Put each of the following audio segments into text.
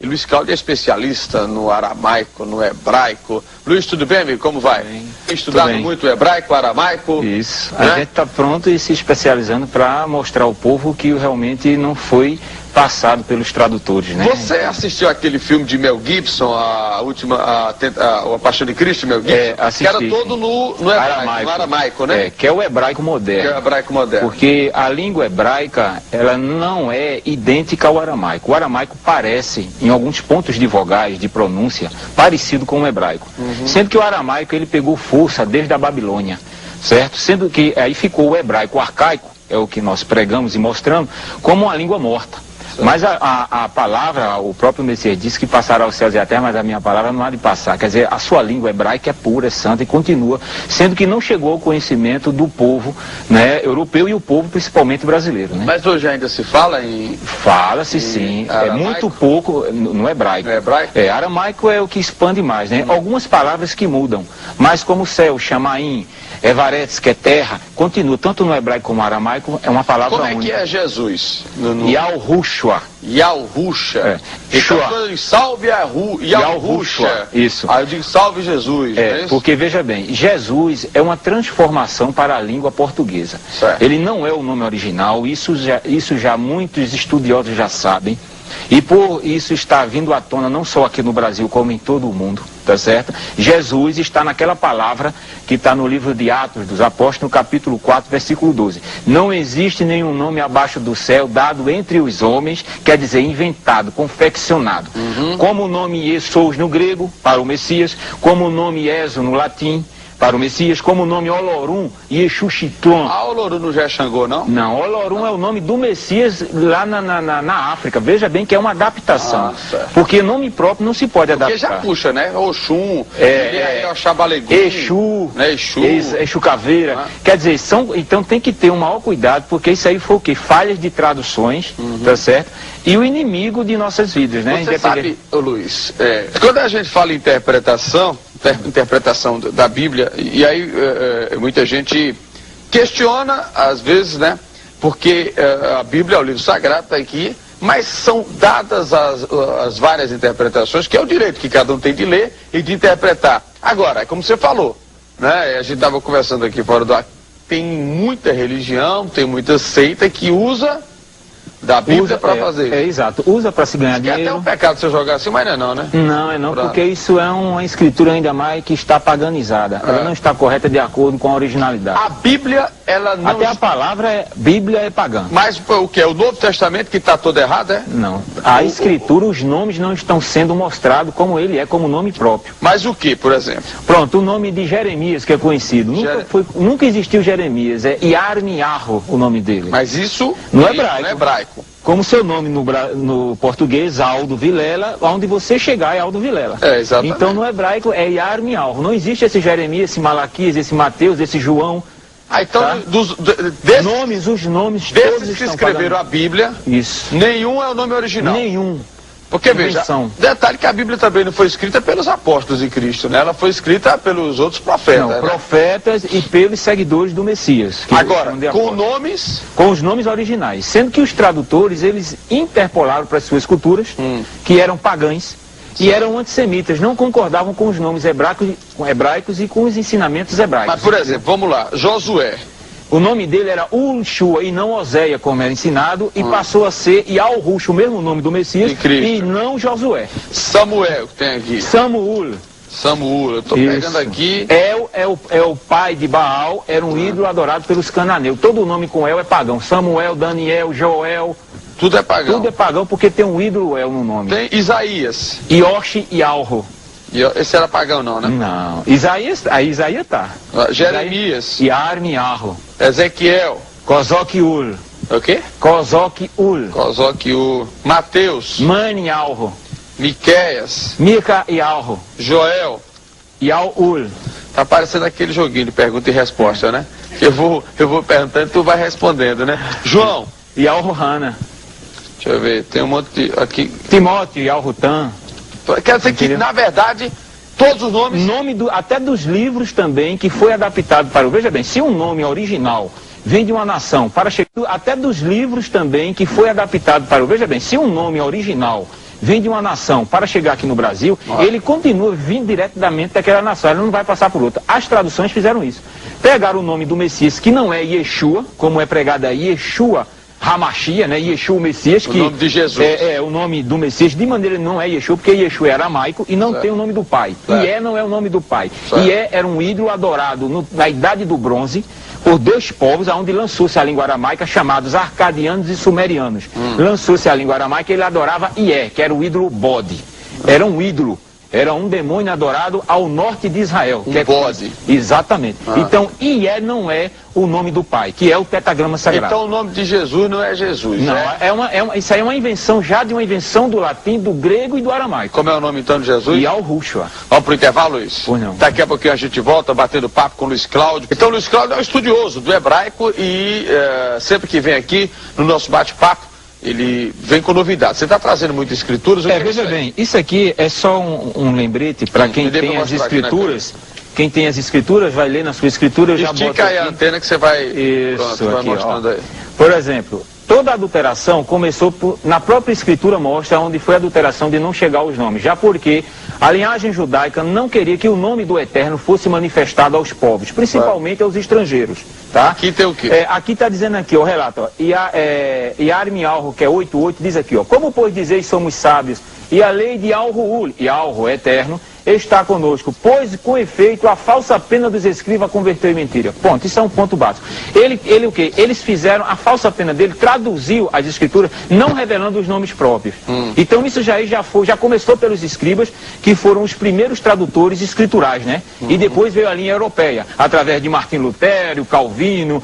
Luiz Cláudio é especialista no aramaico, no hebraico. Luiz, tudo bem, amigo? Como vai? Bem, estudando muito hebraico, aramaico? Isso. A gente está pronto e se especializando para mostrar ao povo que realmente não foi passado pelos tradutores, né? Você assistiu aquele filme de Mel Gibson, a Paixão de Cristo, Mel Gibson? Assisti. Que era todo no aramaico, né? Que é o hebraico moderno. Que é o hebraico moderno. Porque a língua hebraica, ela não é idêntica ao aramaico. O aramaico parece, em alguns pontos de vogais, de pronúncia, parecido com o hebraico. Sendo que o aramaico, ele pegou força desde a Babilônia, certo? Sendo que aí ficou o hebraico arcaico, é o que nós pregamos e mostramos, como uma língua morta. Mas a palavra, o próprio Messias disse que passará os céus e a terra, mas a minha palavra não há de passar. Quer dizer, a sua língua hebraica é pura, é santa e continua, sendo que não chegou ao conhecimento do povo, né, europeu e o povo principalmente brasileiro, né? Mas hoje ainda se fala em... Fala-se sim, aramaico? É muito pouco no hebraico. No hebraico? Aramaico é o que expande mais, né? Algumas palavras que mudam, mas como céu, chamaim, Evaretes, que é terra, continua, tanto no hebraico como no aramaico, é uma palavra única. Como é que é Jesus? Yahushua. Yahushua. Então, quando eu salve Yahushua. Isso. Aí eu digo salve Jesus. Porque veja bem, Jesus é uma transformação para a língua portuguesa. Certo. Ele não é o nome original, isso já muitos estudiosos já sabem. E por isso está vindo à tona não só aqui no Brasil, como em todo o mundo, tá certo? Jesus está naquela palavra que está no livro de Atos dos Apóstolos, no capítulo 4, versículo 12. Não existe nenhum nome abaixo do céu dado entre os homens, quer dizer, inventado, confeccionado. Como o nome Jesús no grego, para o Messias, como o nome Ezo no latim, para o Messias, como o nome Olorum e Exuxitlon. Olorum não já é Xangô, não? Não, Olorum é o nome do Messias lá na África. Veja bem que é uma adaptação. Porque nome próprio não se pode adaptar. Porque já puxa, né? Oxum, Oxabalegu, Exu, né? Exu Caveira. Quer dizer, então tem que ter um maior cuidado, porque isso aí foi o quê? Falhas de traduções, tá certo? E o inimigo de nossas vidas, né? Você sabe, Luiz, quando a gente fala em interpretação da Bíblia, e aí muita gente questiona, às vezes, né? Porque a Bíblia é o livro sagrado, está aqui, mas são dadas as várias interpretações, que é o direito que cada um tem de ler e de interpretar. Agora, como você falou, né? A gente estava conversando aqui fora do ar, tem muita religião, tem muita seita que usa da Bíblia para fazer. Exato. Usa para se ganhar dinheiro. É até um pecado você jogar assim, mas não, né? Não, porque isso é uma escritura ainda mais que está paganizada. Ela não está correta de acordo com a originalidade. A Bíblia, ela não... Até a palavra Bíblia é pagã. Mas o que? O Novo Testamento que está todo errado, é? Não. A escritura, os nomes não estão sendo mostrados como ele é, como nome próprio. Mas o que, por exemplo? Pronto, o nome de Jeremias, que é conhecido. Nunca existiu Jeremias, é Yarmiarro o nome dele. Mas isso no hebraico. No hebraico. Como seu nome no português, Aldo Vilela, onde você chegar é Aldo Vilela. Exatamente. Então no hebraico é Yarmiarro. Não existe esse Jeremias, esse Malaquias, esse Mateus, esse João. Então, tá? Os nomes desses que escreveram a Bíblia, nenhum é o nome original. Nenhum. Porque, veja, detalhe que a Bíblia também não foi escrita pelos apóstolos de Cristo, né? Ela foi escrita pelos outros profetas. Não, profetas e pelos seguidores do Messias. Agora, com nomes? Com os nomes originais. Sendo que os tradutores, eles interpolaram para as suas culturas, que eram pagãs, e eram antissemitas, não concordavam com os nomes hebraicos e com os ensinamentos hebraicos. Mas, por exemplo, vamos lá, Josué. O nome dele era Ulshua e não Oséia, como era ensinado, e passou a ser Yahush, o mesmo nome do Messias, e não Josué. Samuel, que tem aqui. Samuel, eu estou pegando aqui. É o pai de Baal, era um ídolo adorado pelos cananeus. Todo o nome com El é pagão. Samuel, Daniel, Joel. Tudo é pagão. Tudo é pagão porque tem um ídolo El no nome. Tem Isaías. Yoshi e Alro. Esse era pagão não, né? Não. Isaías tá. Jeremias. Yarmiarro. Ezequiel. Kozok-ul. O quê? Kozok-ul. Mateus. Mani-alro. Miqueias. Mica e Alro. Joel. Yaul. Tá parecendo aquele joguinho de pergunta e resposta, né? Eu vou perguntando e tu vai respondendo, né? João. Yahu-Hana. Deixa eu ver, tem um monte de... aqui. Timóteo, Yahu-Tan. Quer dizer que, na verdade, todos os nomes... Até dos livros também, que foi adaptado para o... Veja bem, se um nome original vem de uma nação, até dos livros também, que foi adaptado para o... Veja bem, se um nome original vem de uma nação para chegar aqui no Brasil, ele continua vindo diretamente daquela nação, ele não vai passar por outra. As traduções fizeram isso. Pegaram o nome do Messias, que não é Yeshua, como é pregado aí, Yeshua Hamashia, né? Yeshua o Messias, que o nome de Jesus. É o nome do Messias, de maneira não é Yeshua, porque Yeshua é aramaico e não tem o nome do pai. Ié não é o nome do pai. Ié era um ídolo adorado na Idade do Bronze por dois povos, aonde lançou-se a língua aramaica, chamados arcadianos e sumerianos. Lançou-se a língua aramaica e ele adorava Ié, que era o ídolo bode. Era um ídolo. Era um demônio adorado ao norte de Israel. Um bode. Exatamente. Então, Ié não é o nome do pai, que é o pentagrama sagrado. Então o nome de Jesus não é Jesus. Não, isso aí é uma invenção já de uma invenção do latim, do grego e do aramaico. Como é o nome então de Jesus? Yahushua. Vamos pro intervalo, Luiz? Pois não. Daqui a pouquinho a gente volta batendo papo com o Luiz Cláudio. Então o Luiz Cláudio é um estudioso do hebraico e sempre que vem aqui no nosso bate-papo, ele vem com novidades. Você está trazendo muitas escrituras? Veja bem, isso aqui é só um lembrete para quem tem as escrituras. Quem tem as escrituras vai ler na sua escritura. Estica aí a antena que você vai, isso, vai aqui, mostrando aí. Por exemplo, toda adulteração começou na própria escritura, mostra onde foi a adulteração de não chegar aos nomes. Já porque a linhagem judaica não queria que o nome do Eterno fosse manifestado aos povos, principalmente aos estrangeiros. Tá? Aqui tem o quê? Aqui está dizendo aqui, ó, relato, Yarmi Alro, que é 8.8, diz aqui, ó, como pois dizeis somos sábios, e a lei de Alruul, e Alro é eterno, está conosco, pois com efeito a falsa pena dos escribas converteu em mentira. Ponto, isso é um ponto básico. Ele o quê? Eles fizeram, a falsa pena dele traduziu as escrituras, não revelando os nomes próprios. Então isso já começou pelos escribas, que foram os primeiros tradutores escriturais, né? E depois veio a linha europeia, através de Martim Lutero, Calvino,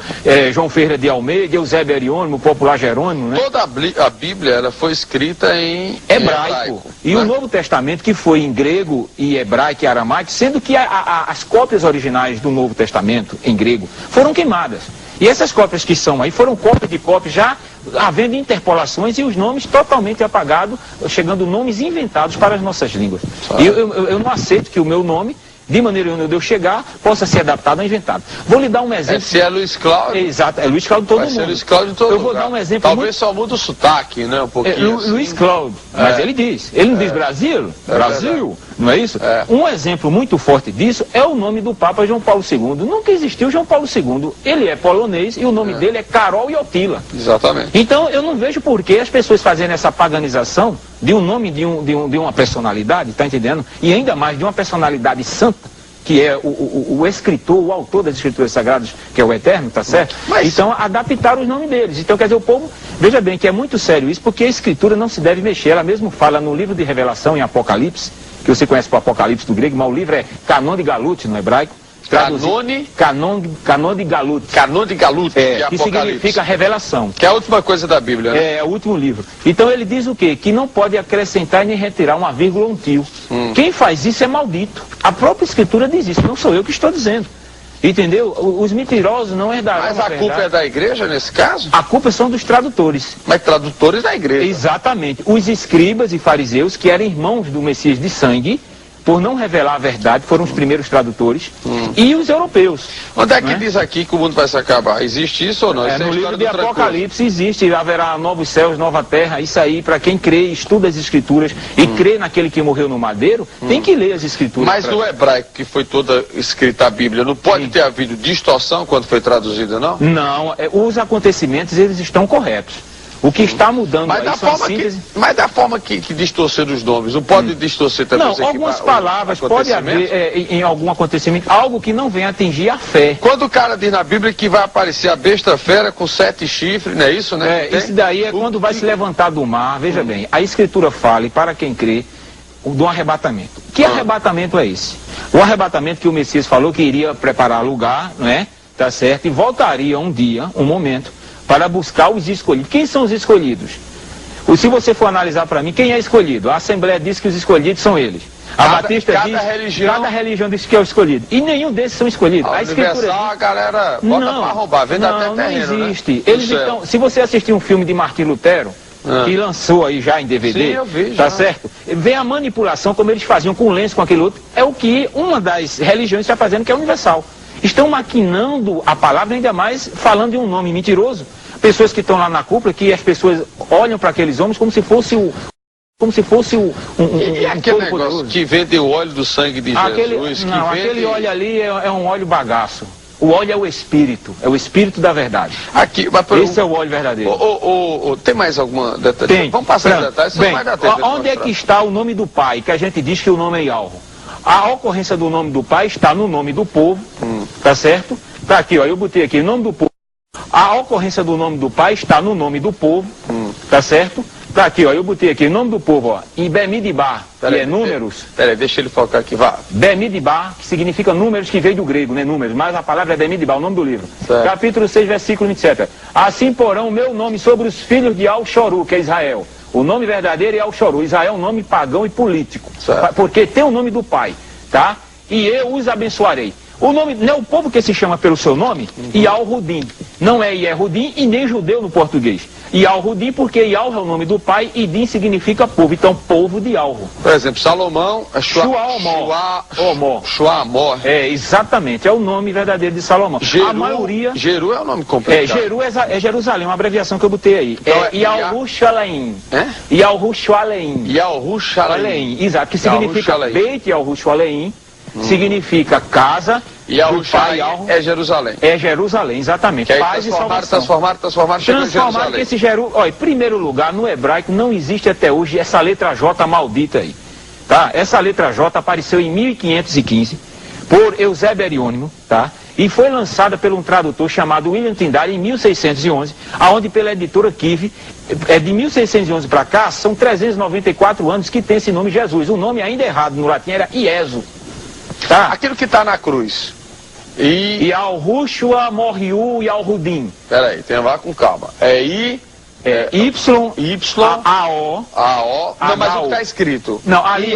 João Ferreira de Almeida, Eusébio Ariônimo, o popular Jerônimo, né? Toda a Bíblia ela foi escrita em hebraico. E o Novo Testamento, que foi em grego e hebraico e aramaico, sendo que as cópias originais do Novo Testamento, em grego, foram queimadas. E essas cópias que são aí, foram cópias de cópias, já havendo interpolações e os nomes totalmente apagados, chegando nomes inventados para as nossas línguas. E eu não aceito que o meu nome, de maneira onde eu chegar, possa ser adaptado ou inventado. Vou lhe dar um exemplo. Se é Luiz Cláudio. Exato, é Luiz Cláudio todo mundo. Vai ser Luiz Cláudio todo Eu vou dar um exemplo. Talvez só muda o sotaque, né? Um pouquinho. Luiz Cláudio, mas ele diz. Ele não diz Brasil? Brasil, não é isso? Um exemplo muito forte disso é o nome do Papa João Paulo II. Nunca existiu João Paulo II. Ele é polonês e o nome dele é Karol Wojtyła. Exatamente. Então eu não vejo por que as pessoas fazerem essa paganização de um nome de uma personalidade, tá entendendo? E ainda mais de uma personalidade santa, que é o escritor, o autor das escrituras sagradas, que é o Eterno, tá certo? Então, adaptaram os nomes deles. Então, quer dizer, o povo, veja bem, que é muito sério isso, porque a escritura não se deve mexer. Ela mesmo fala no livro de Revelação, em Apocalipse, que você conhece por Apocalipse do grego, mas o livro é Canon de Galut, no hebraico. Canon de Galut. Canon de Galut, que significa revelação. Que é a última coisa da Bíblia, né? É o último livro. Então ele diz o quê? Que não pode acrescentar nem retirar uma vírgula ou um tio. Quem faz isso é maldito. A própria escritura diz isso, não sou eu que estou dizendo. Entendeu? Os mentirosos não herdarão. Mas a culpa é da igreja nesse caso? A culpa são dos tradutores. Mas tradutores da igreja. Exatamente. Os escribas e fariseus, que eram irmãos do Messias de sangue, por não revelar a verdade, foram os primeiros tradutores, e os europeus. Onde é que diz aqui que o mundo vai se acabar? Existe isso ou não? No livro de Apocalipse existe, haverá novos céus, nova terra, isso aí, para quem crê, estuda as escrituras e crê naquele que morreu no madeiro, tem que ler as escrituras. Mas no hebraico, que foi toda escrita a Bíblia, não pode ter havido distorção quando foi traduzida, não? Não, os acontecimentos, eles estão corretos. O que está mudando mas da forma que distorceram os nomes, não pode distorcer também. Não, algumas palavras pode haver em algum acontecimento, algo que não venha atingir a fé. Quando o cara diz na Bíblia que vai aparecer a besta fera com 7 chifres, não é isso, né? Isso daí é quando vai se levantar do mar, veja bem, a Escritura fala, e para quem crê, do arrebatamento. Que arrebatamento é esse? O arrebatamento que o Messias falou que iria preparar lugar, não é? Tá certo? E voltaria um dia, um momento, para buscar os escolhidos. Quem são os escolhidos? Se você for analisar para mim, quem é escolhido? A Assembleia diz que os escolhidos são eles. A Batista diz que cada religião diz que é o escolhido. E nenhum desses são escolhidos. A Escritura diz... a galera bota para roubar, vende até terreno, não existe. Né? Eles então, se você assistir um filme de Martim Lutero, que lançou aí já em DVD, sim, eu vi, tá certo? Vem a manipulação, como eles faziam com o lenço, com aquele outro, é o que uma das religiões está fazendo, que é universal. Estão maquinando a palavra, ainda mais falando de um nome mentiroso. Pessoas que estão lá na cúpula, que as pessoas olham para aqueles homens como se fosse o como se fosse e aquele negócio que vende o óleo do sangue de Jesus? Aquele óleo ali é um óleo bagaço. O óleo é o Espírito da verdade. Esse é o óleo verdadeiro. Tem mais alguma detalhe? Tem. Vamos passar os detalhes, bem, onde é que está o nome do Pai, que a gente diz que o nome é Yalvo? A ocorrência do nome do Pai está no nome do povo, tá certo? Tá aqui, ó, eu botei aqui, nome do povo. A ocorrência do nome do Pai está no nome do povo, tá certo? Tá aqui, ó, eu botei aqui, nome do povo, ó, em Bemidbar, que é números. Peraí, deixa ele focar aqui, vá. Bemidbar, que significa números, que veio do grego, né, números, mas a palavra é Bemidbar, o nome do livro. Certo. Capítulo 6, versículo 27. Assim porão o meu nome sobre os filhos de Al-Shoru, que é Israel. O nome verdadeiro é Al-Shoru. Israel é um nome pagão e político, porque tem o nome do Pai, tá? E eu os abençoarei. O nome, não é o povo que se chama pelo seu nome, Yalrudim. Não é Yehudim e nem judeu no português. Yalrudim porque Yal é o nome do pai e Din significa povo. Então, povo de Yalro. Por exemplo, Salomão é Shuamor. É, exatamente. É o nome verdadeiro de Salomão. A maioria... Jeru é o nome completo. Jeru é Jerusalém, uma abreviação que eu botei aí. Então, Yalrushalaim. Yalrushalaim. Exato, que significa Beit Yalrushalaim. Significa casa, e o pai é Jerusalém. É Jerusalém, exatamente. Paz e salvação. Transformar que esse Jerusalém. Em primeiro lugar, no hebraico não existe até hoje essa letra J maldita aí. Tá? Essa letra J apareceu em 1515 por Eusébio Ariônimo, tá? E foi lançada por um tradutor chamado William Tyndale em 1611, aonde pela editora Kive, de 1611 para cá, são 394 anos que tem esse nome Jesus. O nome ainda errado no latim era Ieso. Tá. Aquilo que está na cruz. E Al-Rushua, Morriu e Al-Rudim. Peraí, tem lá com calma. Y, A-O. Não, mas o que está escrito? Não, ali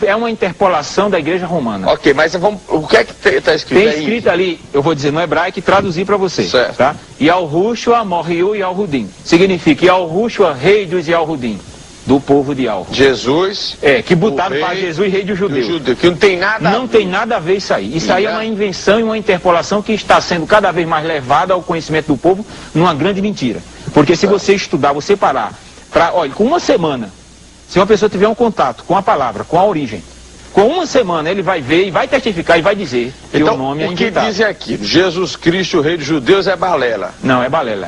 é uma interpolação da igreja romana. Ok, mas o que é que está escrito? Tem escrito ali, eu vou dizer no hebraico e traduzir para você. Certo. Tá? Yal-Rushua, Morriu e Al-Rudim. Significa Yal-Rushua, rei dos Yal-Rudim. Do povo de Al. Jesus. Que botaram para Jesus, rei dos judeus. Que não tem nada Não tem nada a ver isso aí. Isso aí é uma invenção e uma interpolação que está sendo cada vez mais levada ao conhecimento do povo numa grande mentira. Porque se você estudar, você parar, olha, com uma semana, se uma pessoa tiver um contato com a palavra, com a origem, com uma semana ele vai ver e vai testificar e vai dizer que o nome é inventado. O que dizem aqui? Jesus Cristo, rei dos judeus, é balela. Não, é balela.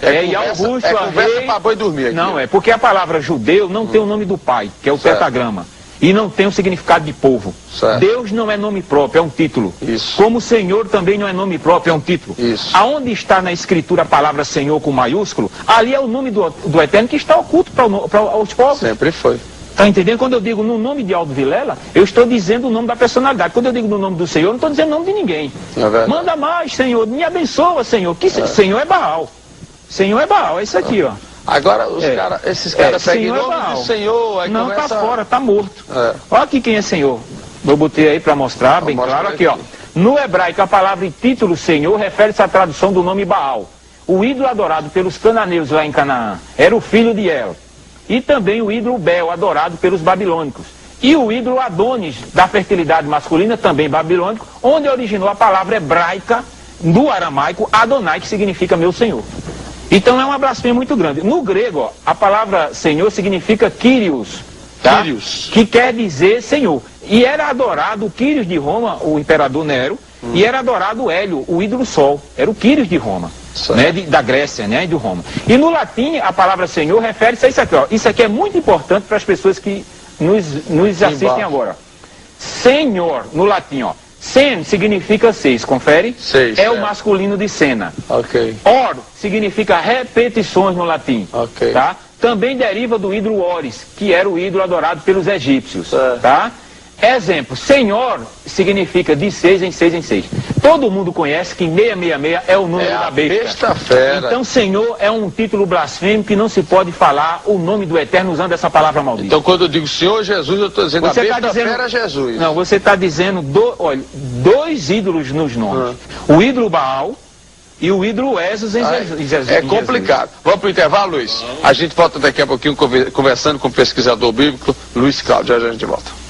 Conversa para boi dormir aqui. Não, porque a palavra judeu não tem o nome do pai, que é o pentagrama. E não tem o significado de povo. Certo. Deus não é nome próprio, é um título. Isso. Como o Senhor também não é nome próprio, é um título. Isso. Aonde está na escritura a palavra Senhor com maiúsculo, ali é o nome do Eterno que está oculto para os povos. Sempre foi. Está entendendo? Quando eu digo no nome de Aldo Vilela, eu estou dizendo o nome da personalidade. Quando eu digo no nome do Senhor, eu não estou dizendo o nome de ninguém. Manda mais, Senhor. Me abençoa, Senhor. Senhor é Baal. Senhor é Baal. É isso aqui, ó. Agora, esses caras pegam o nome do Senhor. Aí não, está fora, está morto. Olha aqui quem é Senhor. Eu botei aí para mostrar, bem claro. Aqui, ó. No hebraico, a palavra e título Senhor refere-se à tradução do nome Baal. O ídolo adorado pelos cananeus lá em Canaã era o filho de El. E também o ídolo Bel, adorado pelos babilônicos. E o ídolo Adonis, da fertilidade masculina, também babilônico, onde originou a palavra hebraica do aramaico Adonai, que significa meu Senhor. Então é uma blasfêmia muito grande. No grego, ó, a palavra Senhor significa Kyrios, tá? Kyrios, que quer dizer Senhor. E era adorado o Kyrios de Roma, o imperador Nero, e era adorado Hélio, o ídolo Sol. Era o Kyrios de Roma. Né, da Grécia, né, e de Roma. E no latim, a palavra Senhor refere-se a isso aqui. Ó. Isso aqui é muito importante para as pessoas que nos assistem agora. Senhor, no latim, ó. Sen significa seis, confere? Seis, o masculino de cena. Ok. Or significa repetições no latim. Ok. Tá? Também deriva do ídolo Oris, que era o ídolo adorado pelos egípcios. Tá? Exemplo, Senhor significa de 6 em 6 em 6. Todo mundo conhece que 666 é o número da besta. Então Senhor é um título blasfêmico que não se pode falar o nome do Eterno usando essa palavra maldita. Então quando eu digo Senhor Jesus, eu estou dizendo você a besta fera é Jesus. Não, você está dizendo dois ídolos nos nomes. O ídolo Baal e o ídolo Esos em Jesus. É complicado. Vamos para o intervalo, Luiz? A gente volta daqui a pouquinho conversando com o pesquisador bíblico Luiz Cláudio. Já a gente volta.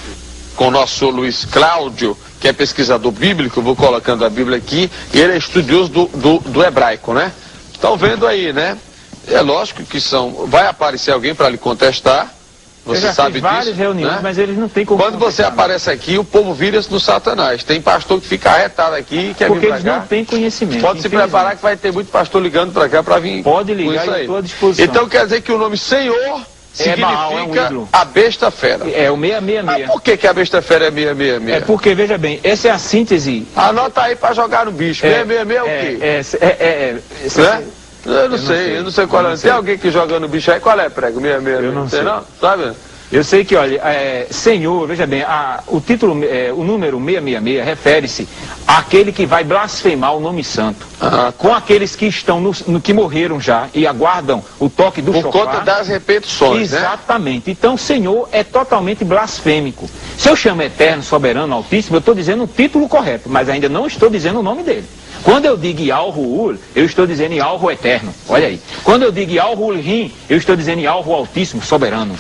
Com o nosso Luiz Cláudio, que é pesquisador bíblico, eu vou colocando a Bíblia aqui, e ele é estudioso do hebraico, né? Estão vendo aí, né? É lógico que vai aparecer alguém para lhe contestar, você já sabe fiz várias disso, reuniões, né? mas eles não têm como... Quando você aparece aqui, o povo vira-se no Satanás. Tem pastor que fica arretado aqui, quer porque vir pra eles cá. não têm conhecimento. Pode se preparar que vai ter muito pastor ligando para cá para vir. Pode ligar, com isso eu aí. estou à disposição. Então quer dizer que o nome Senhor Baal, é um significa ídolo. a besta fera. É o 666. Mas por que a besta fera é 666? É porque, veja bem, essa é a síntese. Anota aí para jogar no bicho. 666 é o quê? Né? Eu não sei qual é. Tem alguém que joga no bicho aí? Qual é, prego? 666? Eu não sei. Não? Sabe? Eu sei que, olha, Senhor, veja bem, o título, o número 666 refere-se àquele que vai blasfemar o nome santo. Com aqueles que estão que morreram já e aguardam o toque do Por chofar. conta das repetições, Exatamente. Né? Então, Senhor é totalmente blasfêmico. Se eu chamo Eterno, Soberano, Altíssimo, eu estou dizendo o título correto, mas ainda não estou dizendo o nome dele. Quando eu digo Yahweh, eu estou dizendo Yahweh Eterno. Olha aí. Quando eu digo Yahweh, eu estou dizendo Yahweh Altíssimo, Soberano.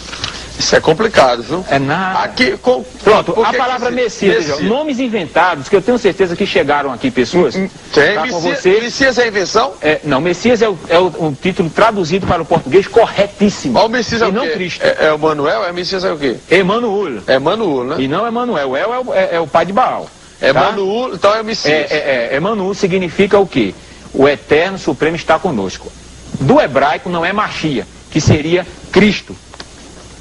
Isso é complicado, viu? É nada. Aqui, Pronto, a palavra Messias, veja, nomes inventados, que eu tenho certeza que chegaram aqui pessoas. Tem, tá com você. Messias é invenção? Não, Messias é um título traduzido para o português corretíssimo. Ó, o Messias é o não quê? Cristo. É o Manuel? É Messias é o quê? Emanuel. É Manuel, né? E não Emanuel. El é o pai de Baal. É tá? Manuel, então é Messias. Emanuel significa o quê? O Eterno Supremo está conosco. Do hebraico não é Machia, que seria Cristo.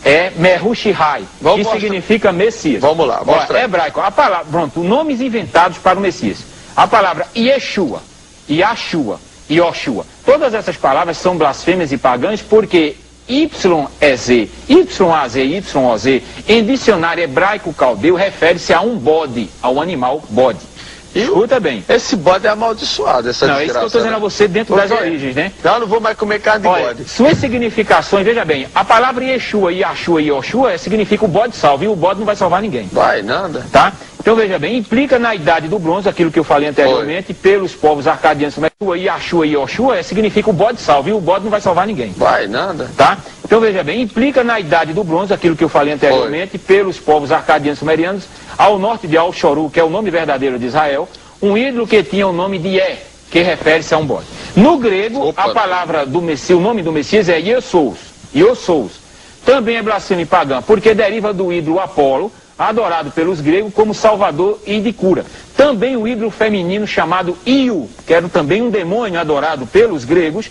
É Mehushihai, que significa Messias. Vamos lá, mostra. Hebraico, a palavra, pronto, nomes inventados para o Messias. A palavra Yeshua, Yahshua, Yoshua. Todas essas palavras são blasfêmias e pagãs porque YEZ, YAZ, YOZ, em dicionário hebraico caldeu, refere-se a um bode, ao animal bode. Escuta bem. Esse bode é amaldiçoado, essa desgraça. Não, é isso que eu estou dizendo a você dentro das origens, né? Não, eu não vou mais comer carne de bode. Suas significações, veja bem, a palavra Yeshua, Yahshua e Yoshua significa o bode salva, e o bode não vai salvar ninguém. Vai, nada. Tá? Então veja bem, implica na idade do bronze, aquilo que eu falei anteriormente, pelos povos arcadianos, Yahshua e Yoshua significa o bode salva, e o bode não vai salvar ninguém. Vai, nada. Tá? Então veja bem, implica na idade do bronze, aquilo que eu falei anteriormente, pelos povos arcadianos sumerianos, ao norte de Al-Shoru, que é o nome verdadeiro de Israel, um ídolo que tinha o nome de que refere-se a um bode. No grego, a palavra do Messias, o nome do Messias é Iosous. Também é blasfêmia pagã, porque deriva do ídolo Apolo, adorado pelos gregos como salvador e de cura. Também o ídolo feminino chamado Iu, que era também um demônio adorado pelos gregos,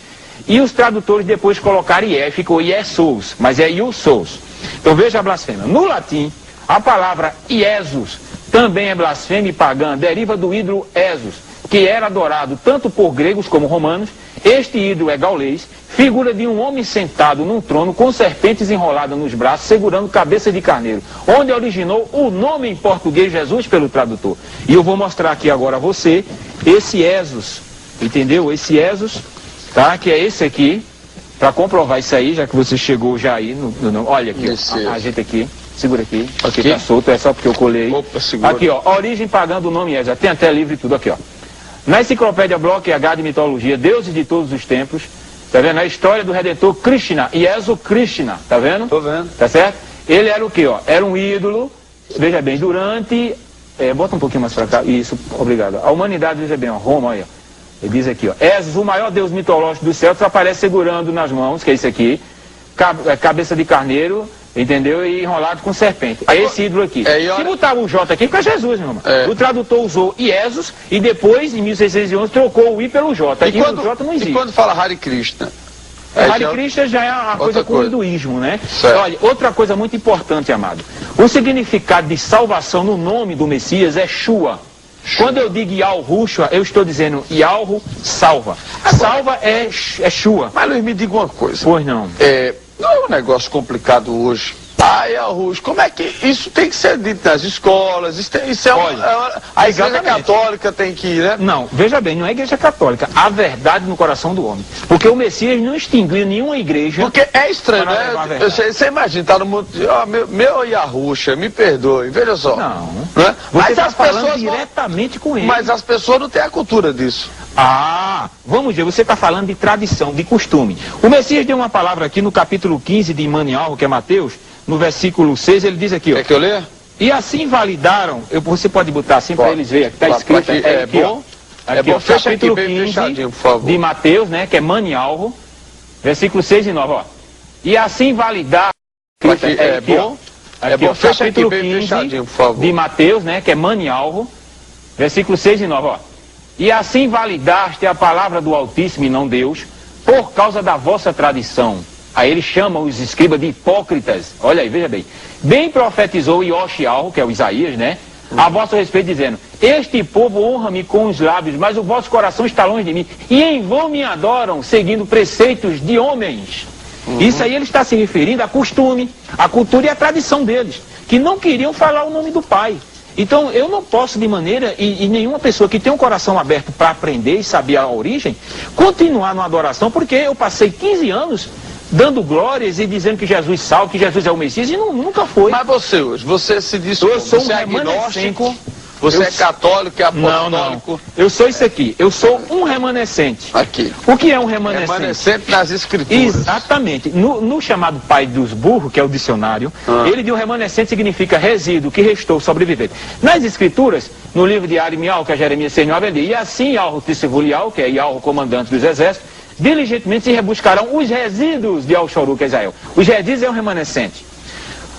e os tradutores depois colocaram Ié, ficou Iesous, mas é Iosous. Então veja a blasfêmia. No latim, a palavra Iesus também é blasfêmia e pagã, deriva do ídolo Esos, que era adorado tanto por gregos como romanos. Este ídolo é gaulês, figura de um homem sentado num trono com serpentes enroladas nos braços, segurando cabeça de carneiro, onde originou o nome em português Jesus pelo tradutor. E eu vou mostrar aqui agora a você esse Esos, entendeu? Esse Esos, tá? Que é esse aqui, para comprovar isso aí, já que você chegou já aí, olha aqui, ó, a gente aqui. Segura aqui, aqui tá solto, é só porque eu colei. Opa, segura. Aqui, ó, origem pagã do nome Esa, tem até livro e tudo aqui, ó. Na enciclopédia Bloch H de mitologia, deuses de todos os tempos, tá vendo? A história do Redentor Krishna, Iesu Krishna, tá vendo? Tô vendo. Tá certo? Ele era o quê, ó? Era um ídolo, veja bem, durante, bota um pouquinho mais pra cá, isso, obrigado. A humanidade, veja bem, ó, Roma, olha, ele diz aqui, ó, Esos, o maior deus mitológico dos céus, aparece segurando nas mãos, que é isso aqui, cabeça de carneiro, entendeu? E enrolado com serpente. É esse ídolo aqui. Se botar o J aqui, fica Jesus, meu irmão. O tradutor usou Iesus e depois, em 1611, trocou o I pelo J. Aqui o J não existe. E quando fala Hare Krishna? Hare Krishna já é uma coisa com o hinduísmo, né? Certo. Olha, outra coisa muito importante, amado. O significado de salvação no nome do Messias é Shua. Quando eu digo Yahushua, eu estou dizendo Yahu salva. Salva é Shua. Mas Luiz, me diga uma coisa. Pois não. Não é um negócio complicado hoje. Arroz, como é que isso tem que ser dito nas escolas? Isso é a Igreja Católica tem que ir, né? Não, veja bem, não é a Igreja Católica. A verdade no coração do homem. Porque o Messias não extinguiu nenhuma igreja. Porque é estranho, né? Você imagina, tá no mundo. Meu Yahusha, me perdoe, veja só. Não. Né? Você está falando diretamente com ele. Mas as pessoas não têm a cultura disso. Vamos ver, você está falando de tradição, de costume. O Messias deu uma palavra aqui no capítulo 15 de Manial, que é Mateus, no versículo 6, ele diz aqui, ó. Quer que eu leia? E assim validaram, você pode botar assim para eles verem, está escrito aqui, bom. Aqui, ó, fecha capítulo aqui, 15 por favor. de Mateus, né, que é Manialvo, versículo 6 e 9, ó. E assim validaram escrita é bom. Aqui, É bom, fecha aqui capítulo bem 15 fechadinho, por favor. de Mateus, né, que é manialvo, versículo 6 e 9, ó. E assim validaste a palavra do Altíssimo e não Deus, por causa da vossa tradição. Aí ele chama os escribas de hipócritas. Olha aí, veja bem. Bem profetizou Ioshial, que é o Isaías, né? A vosso respeito, dizendo: este povo honra-me com os lábios, mas o vosso coração está longe de mim. E em vão me adoram, seguindo preceitos de homens. Isso aí ele está se referindo a costume, a cultura e a tradição deles, que não queriam falar o nome do Pai. Então eu não posso de maneira, e nenhuma pessoa que tem um coração aberto para aprender e saber a origem, continuar na adoração, porque eu passei 15 anos dando glórias e dizendo que Jesus salva, que Jesus é o Messias, e nunca foi. Mas você hoje, você se diz Eu sou você um é agnóstico, remanescente. você Eu é católico, é apostólico. Não. Eu sou isso aqui. Eu sou um remanescente. Aqui. O que é um remanescente? Remanescente das escrituras. Exatamente. No chamado Pai dos Burros, que é o dicionário, ele diz: remanescente significa resíduo, que restou, sobrevivente. Nas escrituras, no livro de Arimial, que é Jeremias 6:9, ele diz: e assim Yahweh Tisivulial, que é Yahweh comandante dos exércitos, diligentemente se rebuscarão os resíduos de Al-Shoru, que é Israel. Os resíduos é um remanescente.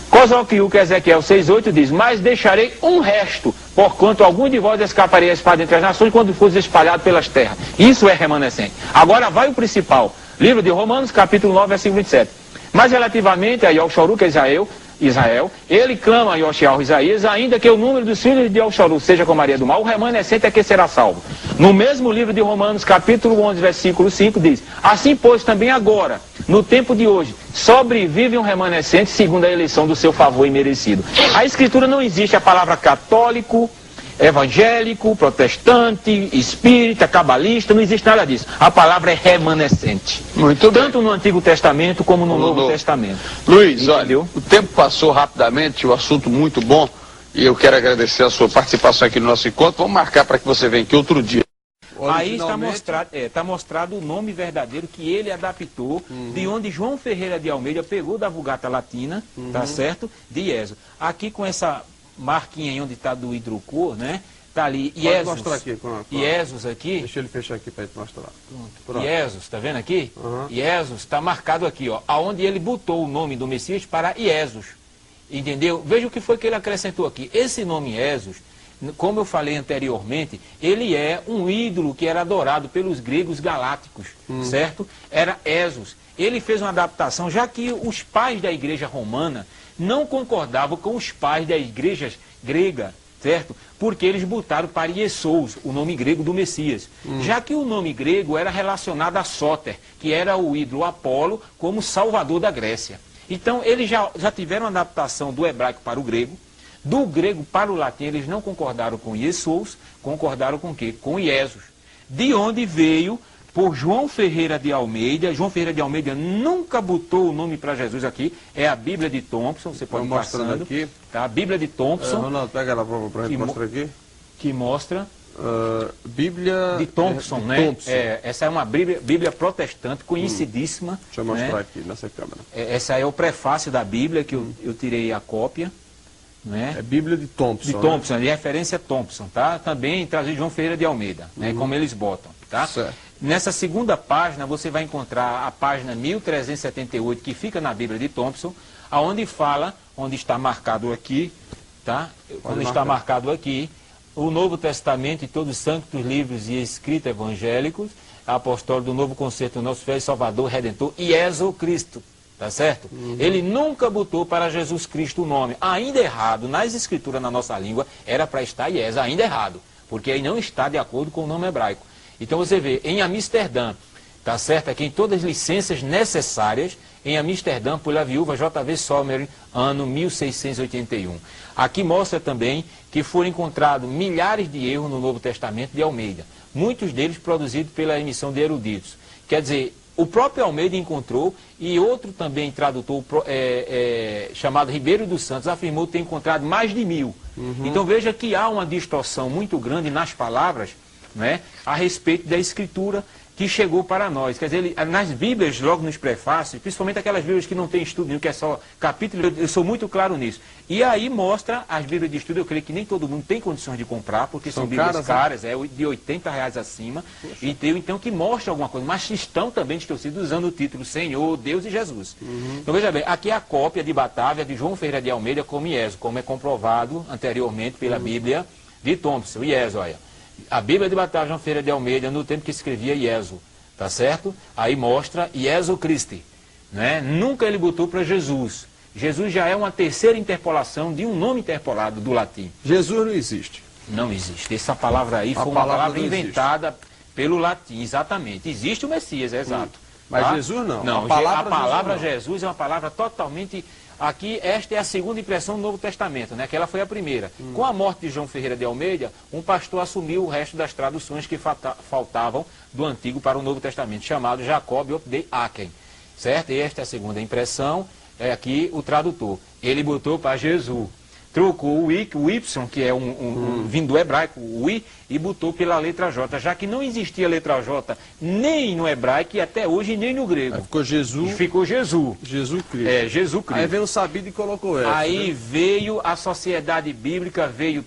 Cosoquiu, que é Ezequiel 6:8, diz: mas deixarei um resto, porquanto algum de vós escaparei a espada entre as nações quando fosse espalhado pelas terras. Isso é remanescente. Agora vai o principal. Livro de Romanos, capítulo 9, versículo 27. Mas relativamente a Yal-Shoru, que é Israel, ele clama a Yoshial Isaías, ainda que o número dos filhos de Yal-Shoru seja como a areia do mar, o remanescente é que será salvo. No mesmo livro de Romanos, capítulo 11, versículo 5, diz: assim, pois, também agora, no tempo de hoje, sobrevive um remanescente segundo a eleição do seu favor imerecido. A Escritura não existe a palavra católico, evangélico, protestante, espírita, cabalista, não existe nada disso. A palavra é remanescente. Muito bem. Tanto no Antigo Testamento como no Novo Testamento. Luiz, Entendeu? olha, o tempo passou rapidamente, o assunto muito bom, e eu quero agradecer a sua participação aqui no nosso encontro. Vamos marcar para que você venha aqui outro dia. Aí está mostrado o nome verdadeiro que ele adaptou, de onde João Ferreira de Almeida pegou da Vulgata Latina, tá certo? De Ieso. Aqui com essa marquinha aí onde está do hidrocor, né? Tá ali Iesus. Pode mostrar aqui. Iesus aqui. Deixa ele fechar aqui para gente mostrar. Pronto. Iesus, tá vendo aqui? Iesus está marcado aqui, ó, aonde ele botou o nome do Messias para Iesus. Entendeu? Veja o que foi que ele acrescentou aqui. Esse nome Iesus, como eu falei anteriormente, ele é um ídolo que era adorado pelos gregos galácticos, certo? Era Esos. Ele fez uma adaptação, já que os pais da igreja romana não concordavam com os pais da igreja grega, certo? Porque eles botaram para Iesous, o nome grego do Messias. Já que o nome grego era relacionado a Sóter, que era o ídolo Apolo como salvador da Grécia. Então, eles já tiveram uma adaptação do hebraico para o grego. Do grego para o latim, eles não concordaram com Iesous, concordaram com o quê? Com Iesus. De onde veio, por João Ferreira de Almeida. João Ferreira de Almeida nunca botou o nome para Jesus aqui. É a Bíblia de Thompson, você pode ir passando. Aqui. Tá? A Bíblia de Thompson. Ronaldo, pega ela para a gente mostrar aqui. Que mostra... Bíblia de Thompson, né? Thompson. Essa é uma Bíblia protestante, conhecidíssima. Deixa eu mostrar aqui nessa câmera. Essa é o prefácio da Bíblia, que eu tirei a cópia. Né? É Bíblia de Thompson. De Thompson, de referência a Thompson, tá? Também trazido João Ferreira de Almeida, né? Como eles botam, tá? Certo. Nessa segunda página, você vai encontrar a página 1378, que fica na Bíblia de Thompson, aonde fala, onde está marcado aqui, tá? Onde está marcado aqui, o Novo Testamento e todos os santos livros e escritos evangélicos, apostólico do Novo Concerto do nosso Filho Salvador, Redentor, Iesu Cristo. Tá certo? Ele nunca botou para Jesus Cristo o nome. Ainda errado, nas escrituras na nossa língua, era para estar Ies, ainda errado. Porque aí não está de acordo com o nome hebraico. Então você vê, em Amsterdã, tá certo? Aqui em todas as licenças necessárias, em Amsterdã, pela viúva J.V. Sommer, ano 1681. Aqui mostra também que foram encontrados milhares de erros no Novo Testamento de Almeida. Muitos deles produzidos pela emissão de eruditos. Quer dizer, o próprio Almeida encontrou, e outro também tradutor chamado Ribeiro dos Santos afirmou ter encontrado mais de 1000. Então veja que há uma distorção muito grande nas palavras, né, a respeito da escritura, que chegou para nós. Quer dizer, nas Bíblias, logo nos prefácios, principalmente aquelas Bíblias que não tem estudo nenhum, que é só capítulo, eu sou muito claro nisso. E aí mostra as Bíblias de estudo, eu creio que nem todo mundo tem condições de comprar, porque são Bíblias caras, de R$80 acima, e então que mostra alguma coisa, mas estão também distorcidos usando o título Senhor, Deus e Jesus. Então veja bem, aqui é a cópia de Batávia de João Ferreira de Almeida como IESO, como é comprovado anteriormente pela Bíblia de Thompson, IESO, olha. A Bíblia de Batávia João Ferreira de Almeida, no tempo que escrevia IESO, tá certo? Aí mostra IESO Christi, né? Nunca ele botou para Jesus. Jesus já é uma terceira interpolação de um nome interpolado do latim. Jesus não existe. Não existe. Essa palavra aí foi uma palavra inventada pelo latim, exatamente. Existe o Messias, é exato. Mas tá? Jesus não. Não, a palavra Jesus é uma palavra totalmente... Aqui, esta é a segunda impressão do Novo Testamento, né? Aquela foi a primeira. Com a morte de João Ferreira de Almeida, um pastor assumiu o resto das traduções que faltavam do Antigo para o Novo Testamento, chamado Jacob de Aachen, certo? E esta é a segunda impressão, é aqui o tradutor. Ele botou para Jesus, trocou o Y, que é vindo do hebraico, o I, e botou pela letra J, já que não existia letra J nem no hebraico e até hoje nem no grego. Aí ficou Jesus. Ficou Jesus. Jesus Cristo. É, Jesus Cristo. Aí veio o sabido e colocou essa. Aí veio a sociedade bíblica, veio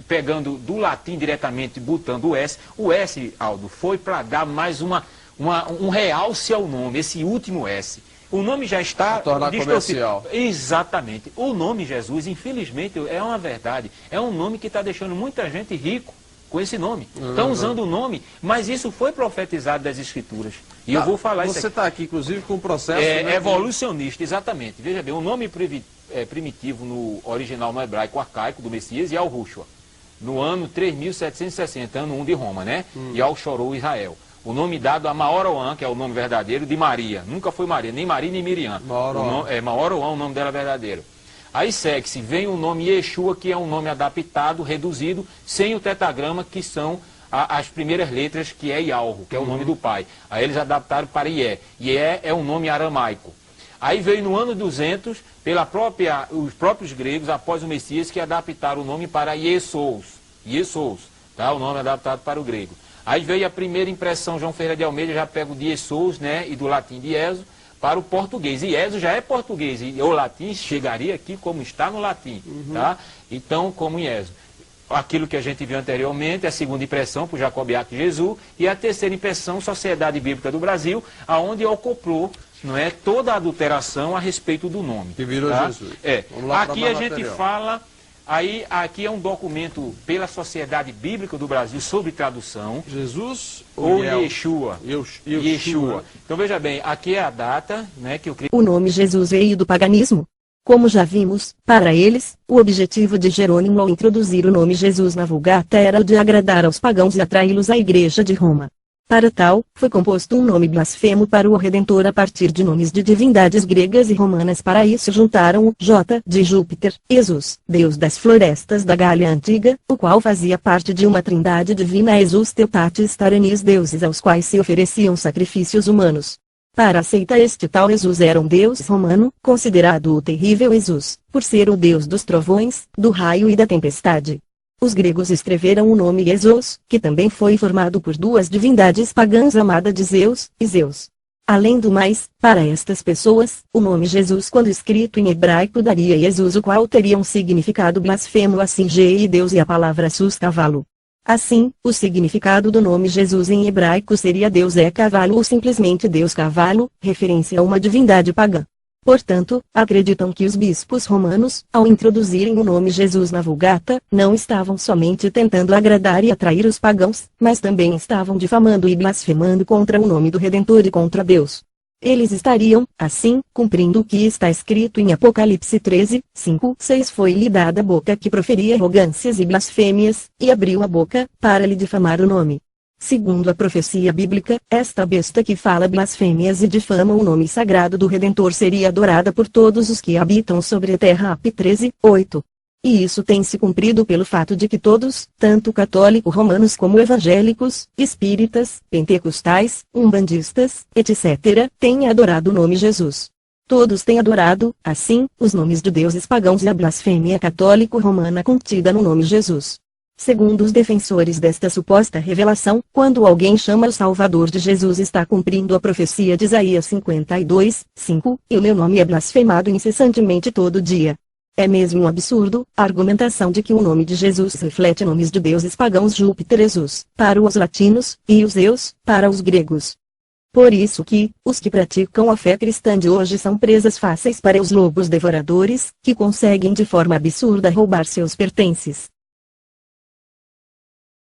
pegando do latim diretamente, botando o S. O S, Aldo, foi para dar mais um realce ao nome, esse último S. O nome já está tornar comercial. Exatamente. O nome Jesus, infelizmente, é uma verdade. É um nome que está deixando muita gente rico com esse nome. Estão usando o nome, mas isso foi profetizado das Escrituras. E eu vou falar isso aqui. Você está aqui, inclusive, com um processo... evolucionista, exatamente. Veja bem, o nome primitivo no original no hebraico arcaico do Messias, Yahushua, no ano 3760, ano 1 de Roma, né? Yahweh chorou Israel. O nome dado a Maoroã, que é o nome verdadeiro de Maria. Nunca foi Maria, nem Maria nem Miriam. Maoroã, o nome dela verdadeiro. Aí segue-se, vem o nome Yeshua, que é um nome adaptado, reduzido, sem o tetragrama, que são as primeiras letras, que é Yalro, que é o nome do pai. Aí eles adaptaram para Ié. Ié é um nome aramaico. Aí veio no ano 200, os próprios gregos, após o Messias, que adaptaram o nome para Iesous. Iesous, tá? O nome adaptado para o grego. Aí veio a primeira impressão, João Ferreira de Almeida já pega o de Iesous, né, e do latim de Ieso, para o português. Ieso já é português, e o latim chegaria aqui como está no latim, tá? Então, como Ieso. Aquilo que a gente viu anteriormente, a segunda impressão, por Jacobiaco Jesus, e a terceira impressão, Sociedade Bíblica do Brasil, aonde acoplou, não é, toda a adulteração a respeito do nome. Que virou tá? Jesus. Aqui a gente fala... Aqui é um documento pela Sociedade Bíblica do Brasil sobre tradução. Jesus ou Yeshua? Yeshua. Então veja bem, aqui é a data, né, que eu creio. O nome Jesus veio do paganismo. Como já vimos, para eles, o objetivo de Jerônimo ao introduzir o nome Jesus na Vulgata era o de agradar aos pagãos e atraí-los à Igreja de Roma. Para tal, foi composto um nome blasfemo para o Redentor a partir de nomes de divindades gregas e romanas. Para isso juntaram o J de Júpiter, Esus, deus das florestas da Gália Antiga, o qual fazia parte de uma trindade divina, Esus Teutates Taranis, deuses aos quais se ofereciam sacrifícios humanos. Para a seita, este tal Esus era um deus romano, considerado o terrível Esus, por ser o deus dos trovões, do raio e da tempestade. Os gregos escreveram o nome Jesus, que também foi formado por duas divindades pagãs, amada de Zeus, e Zeus. Além do mais, para estas pessoas, o nome Jesus, quando escrito em hebraico, daria Jesus, o qual teria um significado blasfemo, assim G e Deus e a palavra sus, cavalo. Assim, o significado do nome Jesus em hebraico seria Deus é cavalo ou simplesmente Deus cavalo, referência a uma divindade pagã. Portanto, acreditam que os bispos romanos, ao introduzirem o nome Jesus na Vulgata, não estavam somente tentando agradar e atrair os pagãos, mas também estavam difamando e blasfemando contra o nome do Redentor e contra Deus. Eles estariam, assim, cumprindo o que está escrito em Apocalipse 13, 5, 6. Foi-lhe dada a boca que proferia arrogâncias e blasfêmias, e abriu a boca, para lhe difamar o nome. Segundo a profecia bíblica, esta besta que fala blasfêmias e difama o nome sagrado do Redentor seria adorada por todos os que habitam sobre a terra. Ap 13, 8. E isso tem se cumprido pelo fato de que todos, tanto católicos romanos como evangélicos, espíritas, pentecostais, umbandistas, etc., têm adorado o nome Jesus. Todos têm adorado, assim, os nomes de deuses pagãos e a blasfêmia católico-romana contida no nome Jesus. Segundo os defensores desta suposta revelação, quando alguém chama o Salvador de Jesus está cumprindo a profecia de Isaías 52, 5, e o meu nome é blasfemado incessantemente todo dia. É mesmo um absurdo a argumentação de que o nome de Jesus reflete nomes de deuses pagãos Júpiter e Zeus, para os latinos, e os Zeus, para os gregos. Por isso que, os que praticam a fé cristã de hoje são presas fáceis para os lobos devoradores, que conseguem de forma absurda roubar seus pertences.